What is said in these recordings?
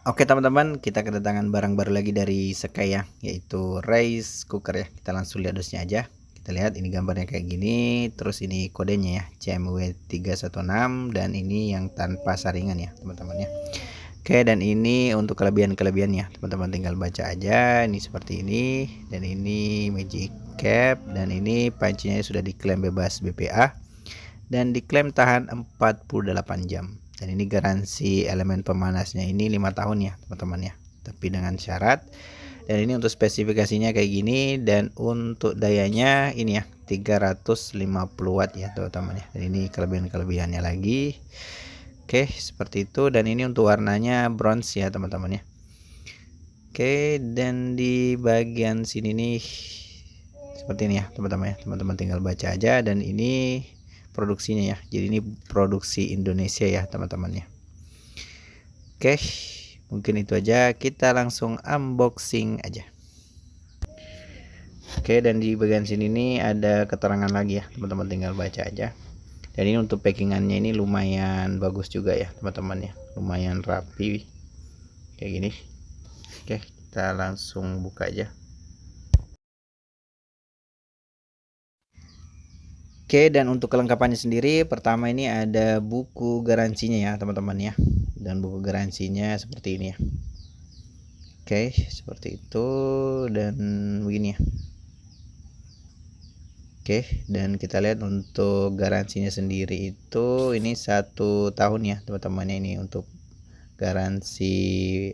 Oke teman-teman, kita kedatangan barang baru lagi dari Sekai ya, yaitu rice cooker ya. Kita langsung lihat dosnya aja. Kita lihat ini gambarnya kayak gini, terus ini kodenya ya, CMW316, dan ini yang tanpa saringan ya teman-teman ya. Oke, dan ini untuk kelebihan-kelebihannya, teman-teman tinggal baca aja. Ini seperti ini, dan ini magic cap, dan ini pancinya sudah diklaim bebas BPA dan diklaim tahan 48 jam. Dan ini garansi elemen pemanasnya ini 5 tahun ya teman-teman ya, tapi dengan syarat. Dan ini untuk spesifikasinya kayak gini, dan untuk dayanya ini ya 350 watt ya teman-teman ya. Dan ini kelebihan-kelebihannya lagi. Oke, seperti itu. Dan ini untuk warnanya bronze ya teman-teman ya. Oke, dan di bagian sini nih seperti ini ya teman-teman ya. Teman-teman tinggal baca aja. Dan ini produksinya ya, jadi ini produksi Indonesia ya teman-teman ya. Oke, mungkin itu aja, kita langsung unboxing aja. Oke, dan di bagian sini nih ada keterangan lagi ya teman-teman, tinggal baca aja. Dan ini untuk packingannya ini lumayan bagus juga ya teman-teman ya, lumayan rapi kayak gini. Oke, kita langsung buka aja. Oke, dan untuk kelengkapannya sendiri, pertama ini ada buku garansinya ya teman-teman ya. Dan buku garansinya seperti ini ya. Oke, seperti itu, dan begini ya. Oke, dan kita lihat untuk garansinya sendiri itu ini 1 tahun ya teman-teman. Ini untuk garansi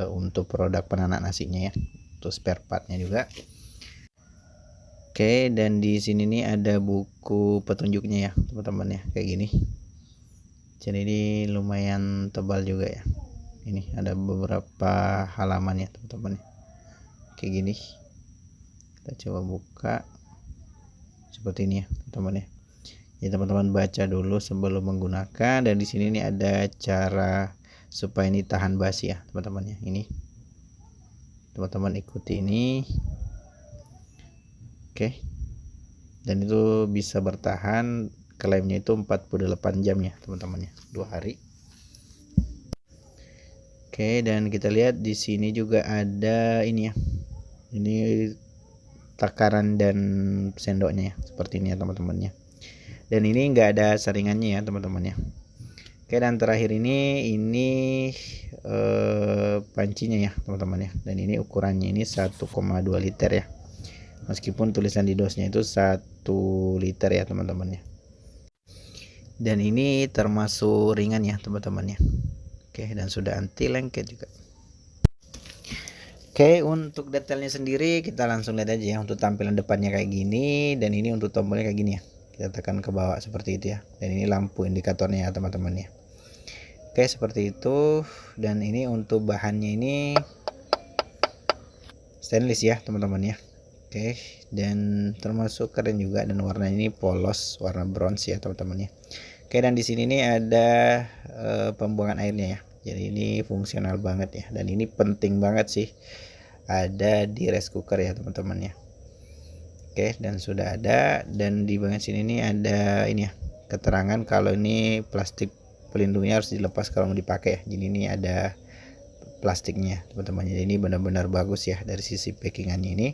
untuk produk penanak nasinya ya, untuk spare partnya juga. Oke, dan di sini nih ada buku petunjuknya ya teman-teman ya, kayak gini. Jadi ini lumayan tebal juga ya. Ini ada beberapa halaman ya teman-teman, kayak gini. Kita coba buka seperti ini ya teman-teman ya. Jadi teman-teman baca dulu sebelum menggunakan. Dan di sini nih ada cara supaya ini tahan basi ya teman-teman ya. Ini teman-teman ikuti ini. Oke, dan itu bisa bertahan, klaimnya itu 48 jam ya teman-teman ya, 2 hari. Oke, dan kita lihat di sini juga ada ini ya, ini takaran dan sendoknya ya, seperti ini ya teman-teman ya. Dan ini enggak ada saringannya ya teman-teman ya. Oke, dan terakhir ini pancinya ya teman-teman ya. Dan ini ukurannya ini 1,2 liter ya, meskipun tulisan di dosnya itu 1 liter ya teman-teman ya. Dan ini termasuk ringan ya teman-teman ya. Oke, dan sudah anti lengket juga. Oke, untuk detailnya sendiri kita langsung lihat aja ya. Untuk tampilan depannya kayak gini, dan ini untuk tombolnya kayak gini ya, kita tekan ke bawah seperti itu ya. Dan ini lampu indikatornya ya teman-teman ya. Oke, seperti itu. Dan ini untuk bahannya ini stainless ya teman-teman ya. Oke, dan termasuk keren juga, dan warna ini polos, warna bronze ya teman-teman ya. Oke, dan di sini nih ada pembuangan airnya ya. Jadi ini fungsional banget ya, dan ini penting banget sih ada di rice cooker ya teman-teman ya. Oke, dan sudah ada. Dan di bagian sini nih ada ini ya, keterangan kalau ini plastik pelindungnya harus dilepas kalau mau dipakai ya. Jadi ini ada plastiknya teman-teman. Jadi ini benar-benar bagus ya dari sisi packingannya ini.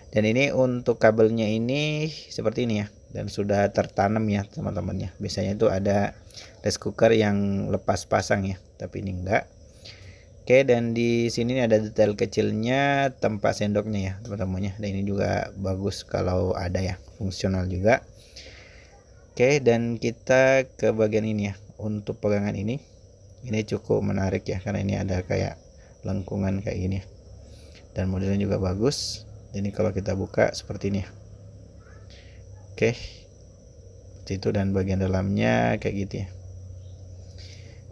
Dan ini untuk kabelnya ini seperti ini ya, dan sudah tertanam ya teman-teman ya. Biasanya itu ada rice cooker yang lepas pasang ya, tapi ini enggak. Oke, dan di sini ada detail kecilnya tempat sendoknya ya teman-teman ya. Dan ini juga bagus kalau ada ya, fungsional juga. Oke, dan kita ke bagian ini ya. Untuk pegangan ini cukup menarik ya, karena ini ada kayak lengkungan kayak gini ya. Dan modelnya juga bagus. Ini kalau kita buka seperti ini ya. Oke, seperti itu, dan bagian dalamnya kayak gitu ya.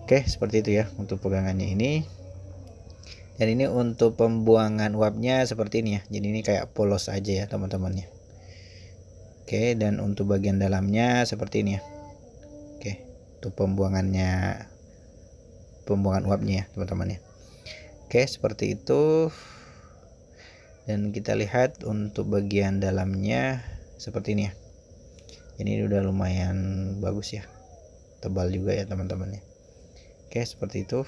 Oke, seperti itu ya untuk pegangannya ini. Dan ini untuk pembuangan uapnya seperti ini ya. Jadi ini kayak polos aja ya teman-teman ya. Oke, dan untuk bagian dalamnya seperti ini ya. Oke, untuk pembuangan uapnya ya teman-teman ya. Oke, seperti itu. Dan kita lihat untuk bagian dalamnya seperti ini ya. Ini udah lumayan bagus ya, tebal juga ya teman-teman ya. Oke, seperti itu.